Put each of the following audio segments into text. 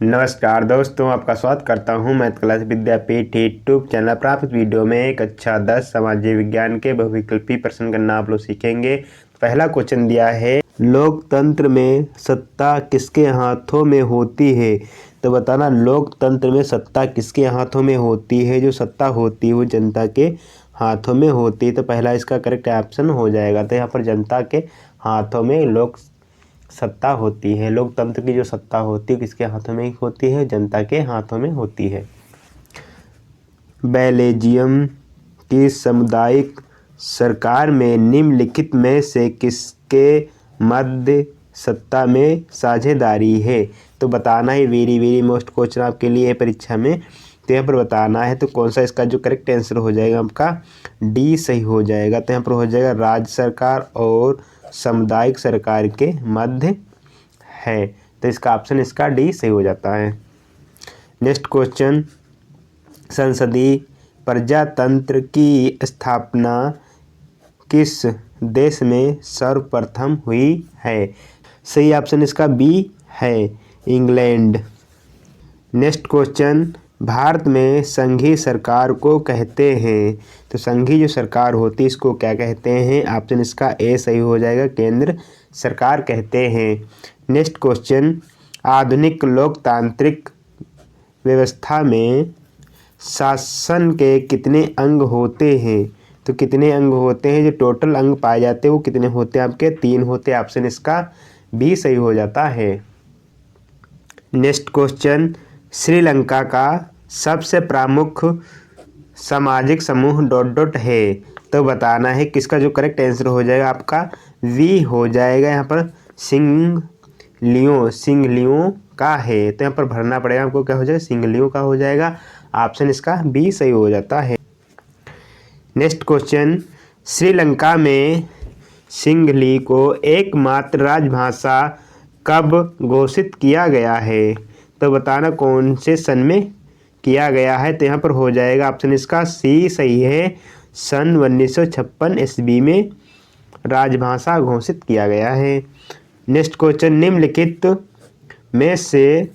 नमस्कार दोस्तों, आपका स्वागत करता हूं मैथ क्लास विद्यापीठ यूट्यूब चैनल पर। आप इस वीडियो में एक अच्छा 10 सामाजिक विज्ञान के बहुविकल्पी प्रश्न करना आप लोग सीखेंगे। पहला क्वेश्चन दिया है, लोकतंत्र में सत्ता किसके हाथों में होती है। तो बताना लोकतंत्र में सत्ता किसके हाथों में होती है। जो सत्ता होती है वो जनता के हाथों में होती है। तो पहला इसका करेक्ट ऑप्शन हो जाएगा। तो यहाँ पर जनता के हाथों में सत्ता होती है। लोकतंत्र की जो सत्ता होती है किसके हाथों में होती है, जनता के हाथों में होती है। बेल्जियम की सामुदायिक सरकार में निम्नलिखित में से किसके मध्य सत्ता में साझेदारी है। तो बताना है, वेरी वेरी मोस्ट क्वेश्चन आपके लिए परीक्षा में। तो यहाँ पर बताना है, तो कौन सा इसका जो करेक्ट आंसर हो जाएगा आपका डी सही हो जाएगा। तो यहाँ पर हो जाएगा राज्य सरकार और सामुदायिक सरकार के मध्य है। तो इसका ऑप्शन इसका डी सही हो जाता है। नेक्स्ट क्वेश्चन, संसदीय प्रजातंत्र की स्थापना किस देश में सर्वप्रथम हुई है। सही ऑप्शन इसका बी है, इंग्लैंड। नेक्स्ट क्वेश्चन, भारत में संघीय सरकार को कहते हैं। तो संघीय जो सरकार होती है इसको क्या कहते हैं। ऑप्शन इसका ए सही हो जाएगा, केंद्र सरकार कहते हैं। नेक्स्ट क्वेश्चन, आधुनिक लोकतांत्रिक व्यवस्था में शासन के कितने अंग होते हैं। तो कितने अंग होते हैं, जो टोटल अंग पाए जाते हैं वो कितने होते हैं आपके 3 होते हैं। ऑप्शन इसका बी सही हो जाता है। नेक्स्ट क्वेश्चन, श्रीलंका का सबसे प्रमुख सामाजिक समूह ... है। तो बताना है किसका जो करेक्ट आंसर हो जाएगा आपका वी हो जाएगा। यहाँ पर सिंगलियों का है। तो यहाँ पर भरना पड़ेगा आपको, क्या हो जाएगा सिंगलियों का हो जाएगा। ऑप्शन इसका बी सही हो जाता है। नेक्स्ट क्वेश्चन, श्रीलंका में सिंगली को एकमात्र राजभाषा कब घोषित किया गया है। तो बताना कौन से सन में किया गया है। तो यहाँ पर हो जाएगा ऑप्शन इसका सी सही है, सन 1956 ईस्वी में राजभाषा घोषित किया गया है। नेक्स्ट क्वेश्चन, निम्नलिखित में से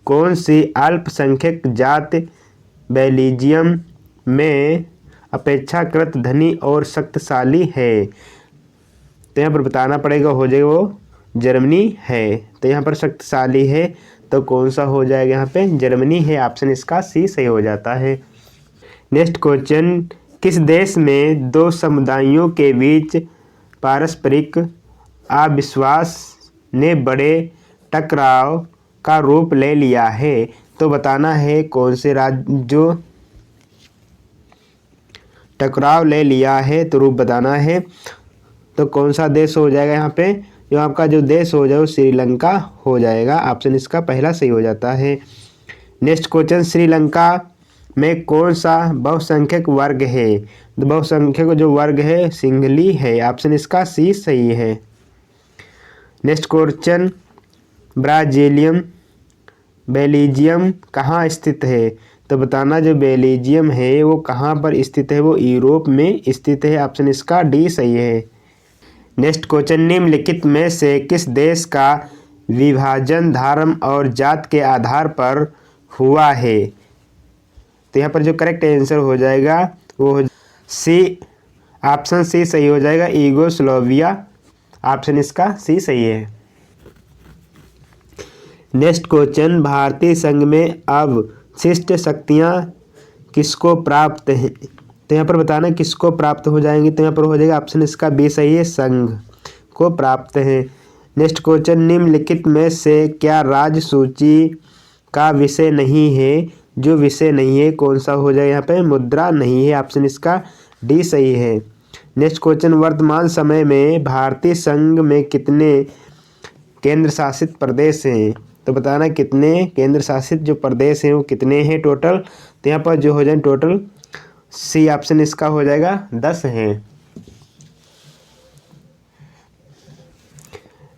कौन सी अल्पसंख्यक जाति बेल्जियम में अपेक्षाकृत धनी और शक्तिशाली है। तो यहाँ पर बताना पड़ेगा, हो जाएगा वो जर्मनी है। तो यहाँ पर शक्तिशाली है तो कौन सा हो जाएगा, यहाँ पे जर्मनी है। ऑप्शन इसका सी सही हो जाता है। नेक्स्ट क्वेश्चन, किस देश में दो समुदायों के बीच पारस्परिक अविश्वास ने बड़े टकराव का रूप ले लिया है। तो बताना है कौन से राज्य जो टकराव ले लिया है, तो रूप बताना है। तो कौन सा देश हो जाएगा, यहाँ पे जो आपका जो देश हो जाए वो श्रीलंका हो जाएगा। ऑप्शन इसका पहला सही हो जाता है। नेक्स्ट क्वेश्चन, श्रीलंका में कौन सा बहुसंख्यक वर्ग है। तो बहुसंख्यक जो वर्ग है सिंगली है। ऑप्शन इसका सी सही है। नेक्स्ट क्वेश्चन, बेल्जियम कहाँ स्थित है। तो बताना जो बेल्जियम है वो कहाँ पर स्थित है, वो यूरोप में स्थित है। ऑप्शन इसका डी सही है। नेक्स्ट क्वेश्चन, निम्नलिखित में से किस देश का विभाजन धर्म और जात के आधार पर हुआ है। तो यहाँ पर जो करेक्ट आंसर हो जाएगा वो सी, ऑप्शन सी सही हो जाएगा, यूगोस्लाविया। ऑप्शन इसका सी सही है। नेक्स्ट क्वेश्चन, भारतीय संघ में अब शिष्ट शक्तियाँ किसको प्राप्त हैं। तो यहाँ पर बताना किसको प्राप्त हो जाएंगे। तो यहाँ पर हो जाएगा ऑप्शन इसका बी सही है, संघ को प्राप्त है। नेक्स्ट क्वेश्चन, निम्नलिखित में से क्या राज्य सूची का विषय नहीं है। जो विषय नहीं है कौन सा हो जाएगा, यहाँ पे मुद्रा नहीं है। ऑप्शन इसका डी सही है। नेक्स्ट क्वेश्चन, वर्तमान समय में भारतीय संघ में कितने केंद्र शासित प्रदेश हैं। तो बताना कितने केंद्र शासित जो प्रदेश हैं वो कितने हैं टोटल। तो यहाँ पर जो हो जाए टोटल सी, ऑप्शन इसका हो जाएगा 10 हैं।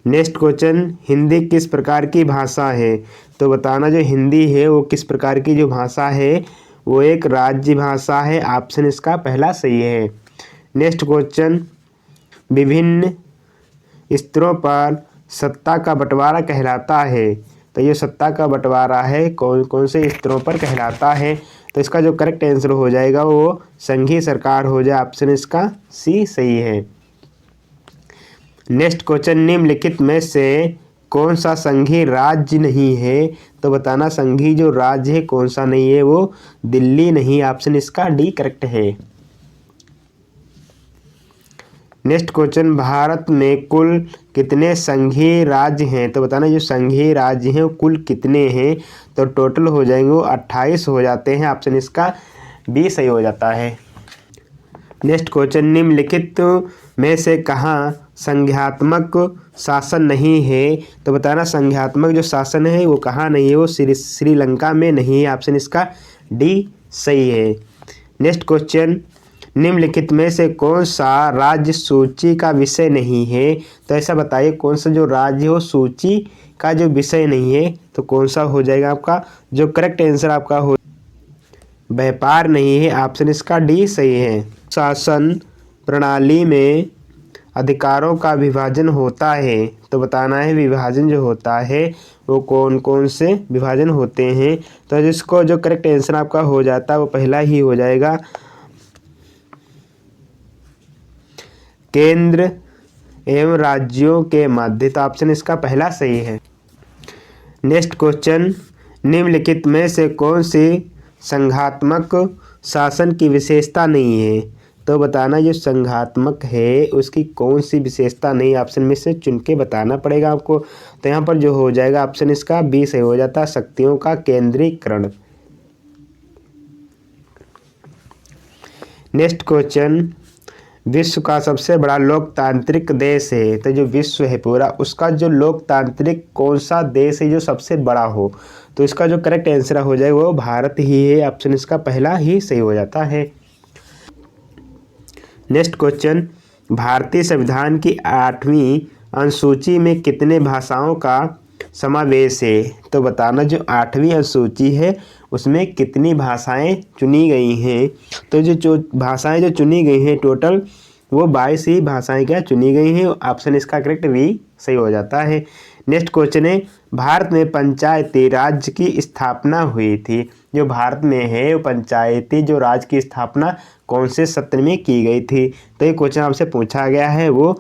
नेक्स्ट क्वेश्चन, हिंदी किस प्रकार की भाषा है। तो बताना जो हिंदी है वो किस प्रकार की जो भाषा है, वो एक राज्य भाषा है। ऑप्शन इसका पहला सही है। नेक्स्ट क्वेश्चन, विभिन्न स्तरों पर सत्ता का बंटवारा कहलाता है। तो ये सत्ता का बंटवारा है कौन कौन से स्तरों पर कहलाता है। तो इसका जो करेक्ट आंसर हो जाएगा वो संघीय सरकार हो जाए। ऑप्शन इसका सी सही है। नेक्स्ट क्वेश्चन, निम्नलिखित में से कौन सा संघीय राज्य नहीं है। तो बताना संघीय जो राज्य है कौन सा नहीं है, वो दिल्ली नहीं। ऑप्शन इसका डी करेक्ट है। नेक्स्ट क्वेश्चन, भारत में कुल कितने संघीय राज्य हैं। तो बताना जो संघीय राज्य हैं वो कुल कितने हैं। तो टोटल हो जाएंगे वो 28 हो जाते हैं। ऑप्शन इसका बी सही हो जाता है। नेक्स्ट क्वेश्चन, निम्नलिखित में से कहाँ संघात्मक शासन नहीं है। तो बताना संघात्मक जो शासन है वो कहाँ नहीं है, वो श्रीलंका में नहीं है। ऑप्शन इसका डी सही है। नेक्स्ट क्वेश्चन, निम्नलिखित में से कौन सा राज्य सूची का विषय नहीं है। तो ऐसा बताइए कौन सा जो राज्य हो सूची का जो विषय नहीं है। तो कौन सा हो जाएगा आपका जो करेक्ट आंसर आपका हो, व्यापार नहीं है। ऑप्शन इसका डी सही है। शासन प्रणाली में अधिकारों का विभाजन होता है। तो बताना है विभाजन जो होता है वो कौन कौन से विभाजन होते हैं। तो जिसको जो करेक्ट आंसर आपका हो जाता है वो पहला ही हो जाएगा केंद्र एवं राज्यों के मध्य। तो ऑप्शन इसका पहला सही है। नेक्स्ट क्वेश्चन, निम्नलिखित में से कौन सी संघात्मक शासन की विशेषता नहीं है। तो बताना जो संघात्मक है उसकी कौन सी विशेषता नहीं। ऑप्शन में से चुन के बताना पड़ेगा आपको। तो यहाँ पर जो हो जाएगा ऑप्शन इसका बी सही हो जाता है, शक्तियों का केंद्रीकरण। नेक्स्ट क्वेश्चन, विश्व का सबसे बड़ा लोकतांत्रिक देश है। तो जो विश्व है पूरा उसका जो लोकतांत्रिक कौन सा देश है जो सबसे बड़ा हो। तो इसका जो करेक्ट आंसर हो जाएगा वो भारत ही है। ऑप्शन इसका पहला ही सही हो जाता है। नेक्स्ट क्वेश्चन, भारतीय संविधान की 8वीं अनुसूची में कितने भाषाओं का समावेश है। तो बताना जो 8वीं अनुसूची है उसमें कितनी भाषाएं चुनी गई हैं। तो जो भाषाएं जो चुनी गई हैं टोटल वो 22 ही भाषाएं क्या चुनी गई हैं। ऑप्शन इसका करेक्ट बी सही हो जाता है। नेक्स्ट क्वेश्चन है, भारत में पंचायती राज्य की स्थापना हुई थी। जो भारत में है वो पंचायती जो राज्य की स्थापना कौन से सत्र में की गई थी। तो ये क्वेश्चन आपसे पूछा गया है वो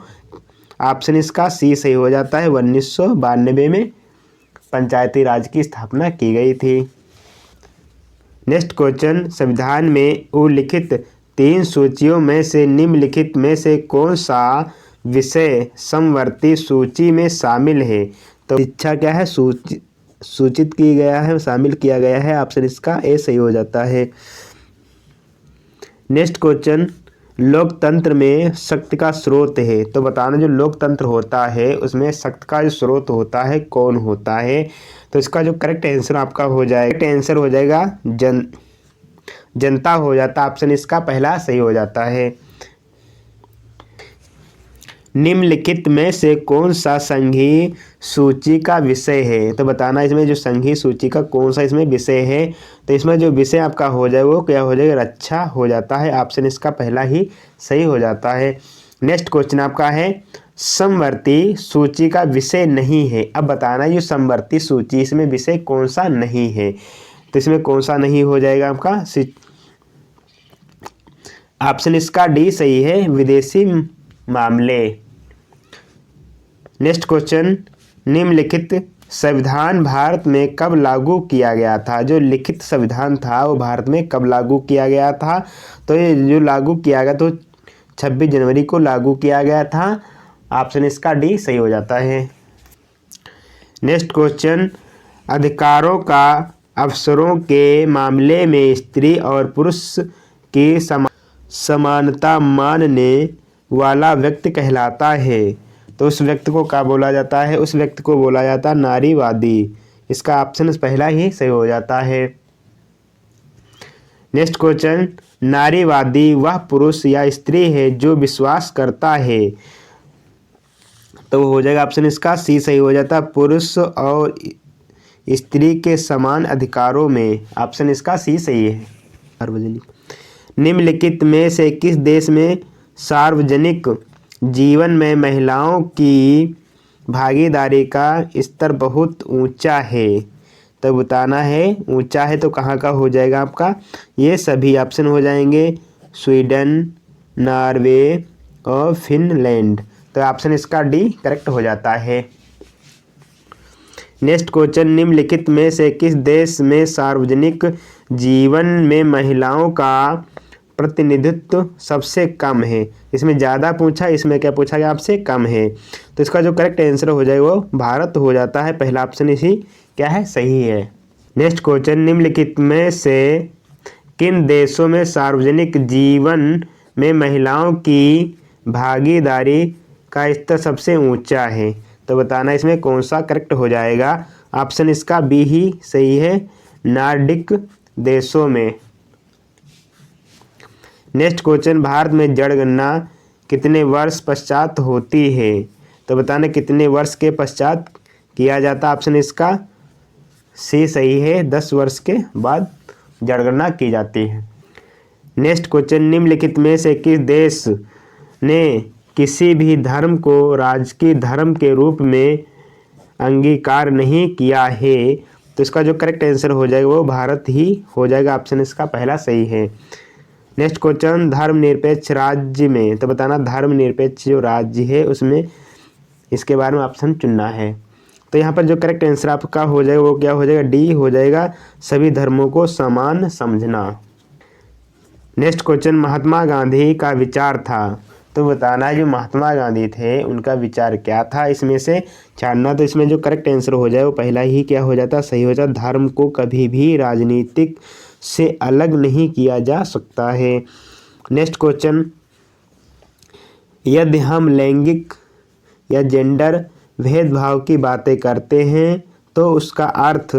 ऑप्शन इसका सी सही हो जाता है। 1992 में पंचायती राज की स्थापना की गई थी। नेक्स्ट क्वेश्चन, संविधान में उल्लिखित 3 सूचियों में से निम्नलिखित में से कौन सा विषय समवर्ती सूची में शामिल है। तो शिक्षा क्या है सूचित की गया है शामिल किया गया है। ऑप्शन इसका ए सही हो जाता है। नेक्स्ट क्वेश्चन, लोकतंत्र में शक्ति का स्रोत है। तो बताना जो लोकतंत्र होता है उसमें शक्ति का जो स्रोत होता है कौन होता है। तो इसका जो करेक्ट आंसर आपका हो जाएगा आंसर हो जाएगा जनता हो जाता। ऑप्शन इसका पहला सही हो जाता है। निम्नलिखित में से कौन सा संघीय सूची का विषय है। तो बताना इसमें जो संघीय सूची का कौन सा इसमें विषय है। तो इसमें जो विषय आपका हो जाए वो क्या हो जाएगा रक्षा हो जाता है। ऑप्शन इसका पहला ही सही हो जाता है। नेक्स्ट क्वेश्चन आपका है समवर्ती सूची का विषय नहीं है। अब बताना जो समवर्ती सूची इसमें विषय कौन सा नहीं है। तो इसमें कौन सा नहीं हो जाएगा आपका ऑप्शन इसका डी सही है, विदेशी मामले। नेक्स्ट क्वेश्चन, निम्नलिखित संविधान भारत में कब लागू किया गया था। जो लिखित संविधान था वो भारत में कब लागू किया गया था। तो ये जो लागू किया गया तो 26 जनवरी को लागू किया गया था। ऑप्शन इसका डी सही हो जाता है। नेक्स्ट क्वेश्चन, अधिकारों का अवसरों के मामले में स्त्री और पुरुष की समानता मानने वाला व्यक्ति कहलाता है। तो उस व्यक्ति को क्या बोला जाता है, उस व्यक्ति को बोला जाता है नारीवादी। इसका ऑप्शन पहला ही सही हो जाता है। नेक्स्ट क्वेश्चन, नारीवादी वह पुरुष या स्त्री है जो विश्वास करता है। तो हो जाएगा ऑप्शन इसका सी सही हो जाता है, पुरुष और स्त्री के समान अधिकारों में। ऑप्शन इसका सी सही है। सार्वजनिक, निम्नलिखित में से किस देश में सार्वजनिक जीवन में महिलाओं की भागीदारी का स्तर बहुत ऊंचा है। तो बताना है ऊंचा है तो कहाँ का हो जाएगा आपका, ये सभी ऑप्शन हो जाएंगे, स्वीडन, नॉर्वे और फिनलैंड। तो ऑप्शन इसका डी करेक्ट हो जाता है। नेक्स्ट क्वेश्चन, निम्नलिखित में से किस देश में सार्वजनिक जीवन में महिलाओं का प्रतिनिधित्व सबसे कम है। इसमें ज़्यादा पूछा, इसमें क्या पूछा गया आपसे, कम है। तो इसका जो करेक्ट आंसर हो जाएगा वो भारत हो जाता है। पहला ऑप्शन इसी क्या है, सही है। नेक्स्ट क्वेश्चन, निम्नलिखित में से किन देशों में सार्वजनिक जीवन में महिलाओं की भागीदारी का स्तर सबसे ऊंचा है। तो बताना इसमें कौन सा करेक्ट हो जाएगा। ऑप्शन इसका बी ही सही है, नॉर्डिक देशों में। नेक्स्ट क्वेश्चन, भारत में जनगणना कितने वर्ष पश्चात होती है। तो बताना कितने वर्ष के पश्चात किया जाता। ऑप्शन इसका सी सही है, 10 वर्ष के बाद जनगणना की जाती है। नेक्स्ट क्वेश्चन, निम्नलिखित में से किस देश ने किसी भी धर्म को राजकीय धर्म के रूप में अंगीकार नहीं किया है। तो इसका जो करेक्ट आंसर हो जाएगा वो भारत ही हो जाएगा। ऑप्शन इसका पहला सही है। नेक्स्ट क्वेश्चन, धर्मनिरपेक्ष राज्य में। तो बताना धर्मनिरपेक्ष जो राज्य है उसमें इसके बारे में ऑप्शन चुनना है। तो यहाँ पर जो करेक्ट आंसर आपका हो जाएगा वो क्या हो जाएगा, डी हो जाएगा, सभी धर्मों को समान समझना। नेक्स्ट क्वेश्चन, महात्मा गांधी का विचार था। तो बताना जो महात्मा गांधी थे उनका विचार क्या था, इसमें से छाड़ना। तो इसमें जो करेक्ट आंसर हो जाए वो पहला ही क्या हो जाता, सही हो जाता। धर्म को कभी भी राजनीतिक से अलग नहीं किया जा सकता है। नेक्स्ट क्वेश्चन, यदि हम लैंगिक या जेंडर भेदभाव की बातें करते हैं तो उसका अर्थ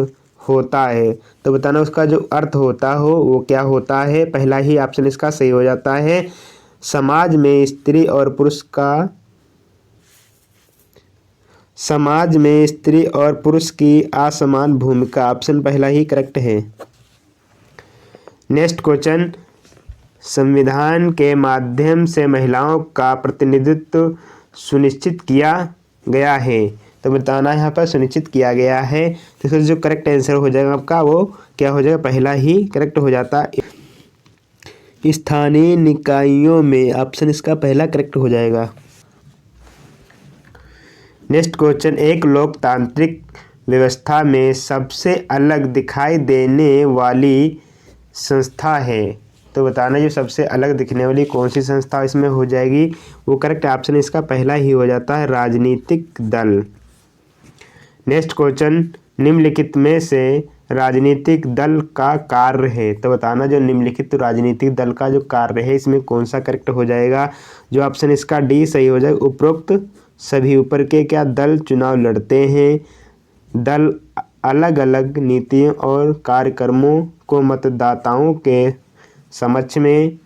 होता है। तो बताना उसका जो अर्थ होता हो वो क्या होता है। पहला ही ऑप्शन इसका सही हो जाता है, समाज में स्त्री और पुरुष की असमान भूमिका। ऑप्शन पहला ही करेक्ट है। नेक्स्ट क्वेश्चन, संविधान के माध्यम से महिलाओं का प्रतिनिधित्व सुनिश्चित किया गया है। तो बताना यहाँ पर सुनिश्चित किया गया है। तो इसका जो करेक्ट आंसर हो जाएगा आपका वो क्या हो जाएगा, पहला ही करेक्ट हो जाता है, स्थानीय निकायों में। ऑप्शन इसका पहला करेक्ट हो जाएगा। नेक्स्ट क्वेश्चन, एक लोकतांत्रिक व्यवस्था में सबसे अलग दिखाई देने वाली संस्था है। तो बताना जो सबसे अलग दिखने वाली कौन सी संस्था इसमें हो जाएगी, वो करेक्ट ऑप्शन इसका पहला ही हो जाता है, राजनीतिक दल। नेक्स्ट क्वेश्चन, निम्नलिखित में से राजनीतिक दल का कार्य है। तो बताना जो निम्नलिखित राजनीतिक दल का जो कार्य है इसमें कौन सा करेक्ट हो जाएगा। जो ऑप्शन इसका डी सही हो जाएगा, उपरोक्त सभी ऊपर के क्या दल चुनाव लड़ते हैं। दल अलग अलग नीतियों और कार्यक्रमों को मतदाताओं के समक्ष में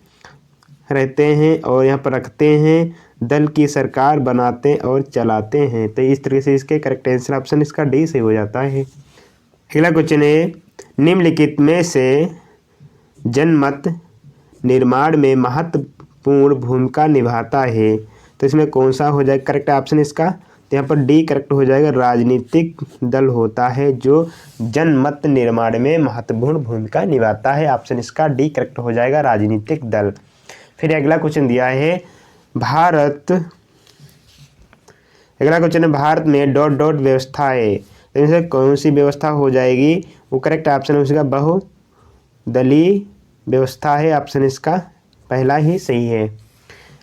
रहते हैं और यहाँ पर रखते हैं। दल की सरकार बनाते और चलाते हैं। तो इस तरीके से इसके करेक्ट आंसर ऑप्शन इसका डी सही हो जाता है। अगला क्वेश्चन है, निम्नलिखित में से जनमत निर्माण में महत्वपूर्ण भूमिका निभाता है। तो इसमें कौन सा हो जाएगा करेक्ट ऑप्शन इसका, तो यहाँ पर डी करेक्ट हो जाएगा, राजनीतिक दल होता है जो जनमत निर्माण में महत्वपूर्ण भूमिका निभाता है। ऑप्शन इसका डी करेक्ट हो जाएगा, राजनीतिक दल। फिर अगला क्वेश्चन दिया है, अगला क्वेश्चन है, भारत में ... व्यवस्था है। तो इनसे कौन सी व्यवस्था हो जाएगी, वो करेक्ट ऑप्शन है उसका बहुदलीय व्यवस्था है। ऑप्शन इसका पहला ही सही है।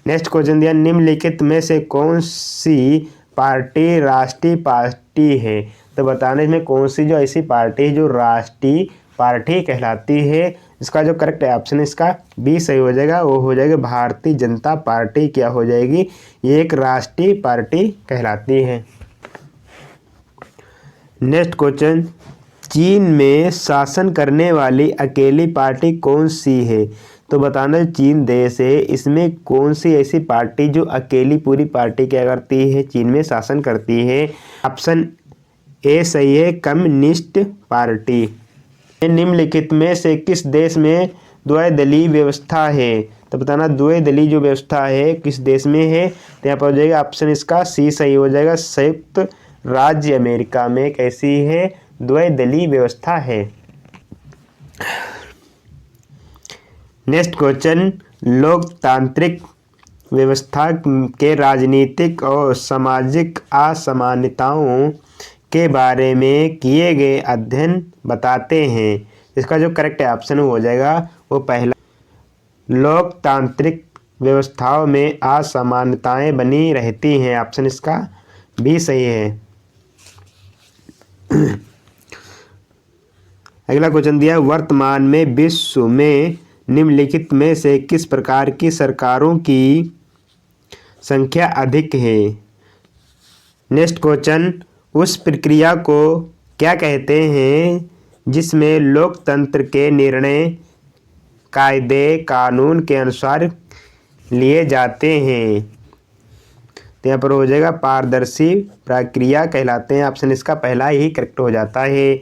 नेक्स्ट क्वेश्चन दिया, निम्नलिखित में से कौन सी पार्टी राष्ट्रीय पार्टी है। तो बताने में कौन सी जो ऐसी पार्टी है जो राष्ट्रीय पार्टी कहलाती है। इसका जो करेक्ट ऑप्शन इसका बी सही हो जाएगा, वो हो जाएगा भारतीय जनता पार्टी। क्या हो जाएगी, ये एक राष्ट्रीय पार्टी कहलाती है। नेक्स्ट क्वेश्चन, चीन में शासन करने वाली अकेली पार्टी कौन सी है। तो बताना चीन देश है, इसमें कौन सी ऐसी पार्टी जो अकेली पूरी पार्टी क्या करती है, चीन में शासन करती है। ऑप्शन ए सही है, कम्युनिस्ट पार्टी। निम्नलिखित में से किस देश में द्विदलीय व्यवस्था है। तो बताना द्विदलीय जो व्यवस्था है किस देश में है। तो यहाँ पर हो जाएगा ऑप्शन इसका सी सही हो जाएगा, संयुक्त राज्य अमेरिका में कैसी है, द्विदलीय व्यवस्था है। नेक्स्ट क्वेश्चन, लोकतांत्रिक व्यवस्था के राजनीतिक और सामाजिक असमानताओं के बारे में किए गए अध्ययन बताते हैं। इसका जो करेक्ट ऑप्शन हो जाएगा वो पहला, लोकतांत्रिक व्यवस्थाओं में असमानताएं बनी रहती हैं, ऑप्शन इसका भी सही है। अगला क्वेश्चन दिया, वर्तमान में विश्व में निम्नलिखित में से किस प्रकार की सरकारों की संख्या अधिक है। नेक्स्ट क्वेश्चन, उस प्रक्रिया को क्या कहते हैं जिसमें लोकतंत्र के निर्णय कायदे कानून के अनुसार लिए जाते हैं। तो यहाँ पर हो जाएगा पारदर्शी प्रक्रिया कहलाते हैं, ऑप्शन इसका पहला ही करेक्ट हो जाता है।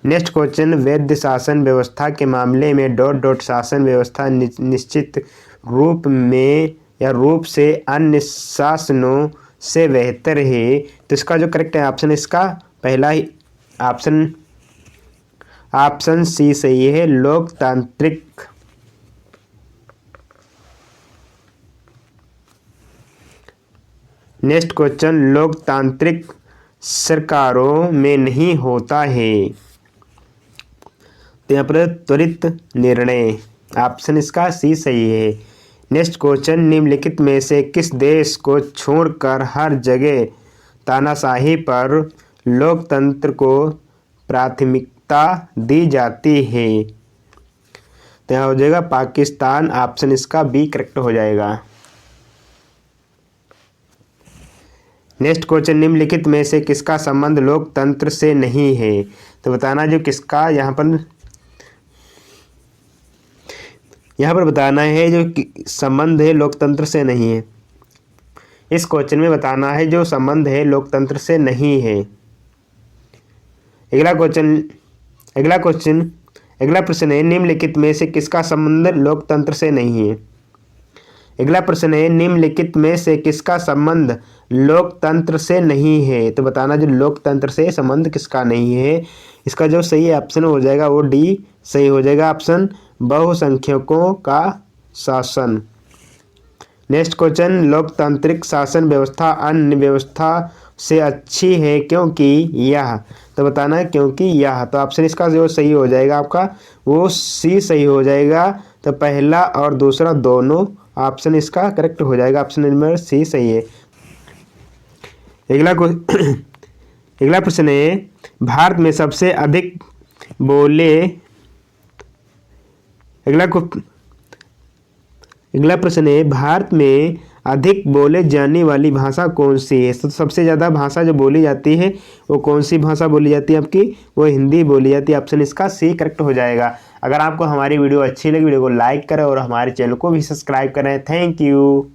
नेक्स्ट क्वेश्चन, वैध शासन व्यवस्था के मामले में ... शासन व्यवस्था निश्चित रूप में या रूप से अन्य शासनों से बेहतर है। तो इसका जो करेक्ट है ऑप्शन इसका पहला ही ऑप्शन सी सही है, लोकतांत्रिक। नेक्स्ट क्वेश्चन, लोकतांत्रिक सरकारों में नहीं होता है। तो यहाँ पर त्वरित निर्णय, ऑप्शन इसका सी सही है। नेक्स्ट क्वेश्चन, निम्नलिखित में से किस देश को छोड़कर हर जगह तानाशाही पर लोकतंत्र को प्राथमिकता दी जाती है। तो यहाँ हो जाएगा पाकिस्तान, ऑप्शन इसका बी करेक्ट हो जाएगा। नेक्स्ट क्वेश्चन, निम्नलिखित में से किसका संबंध लोकतंत्र से नहीं है। तो बताना जो किसका यहाँ पर बताना है जो संबंध है लोकतंत्र से नहीं है। इस क्वेश्चन में बताना है जो संबंध है लोकतंत्र से नहीं है। अगला प्रश्न है, निम्नलिखित में से किसका संबंध लोकतंत्र से नहीं है। अगला प्रश्न है, निम्नलिखित में से किसका संबंध लोकतंत्र से नहीं है। तो बताना जो लोकतंत्र से संबंध किसका नहीं है। इसका जो सही ऑप्शन हो जाएगा वो डी सही हो जाएगा, ऑप्शन बहुसंख्यकों का शासन। नेक्स्ट क्वेश्चन, लोकतांत्रिक शासन व्यवस्था अन्य व्यवस्था से अच्छी है क्योंकि यह। तो बताना क्योंकि यह। तो ऑप्शन इसका जो सही हो जाएगा आपका वो सी सही हो जाएगा। तो पहला और दूसरा दोनों ऑप्शन इसका करेक्ट हो जाएगा, ऑप्शन नंबर सी सही है। अगला प्रश्न है, भारत में सबसे अधिक बोले अगला प्रश्न है, भारत में अधिक बोले जाने वाली भाषा कौन सी है। तो सबसे ज़्यादा भाषा जो बोली जाती है वो कौन सी भाषा बोली जाती है आपकी, वो हिंदी बोली जाती है, ऑप्शन इसका सी करेक्ट हो जाएगा। अगर आपको हमारी वीडियो अच्छी लगी वीडियो को लाइक करें और हमारे चैनल को भी सब्सक्राइब करें। Thank you.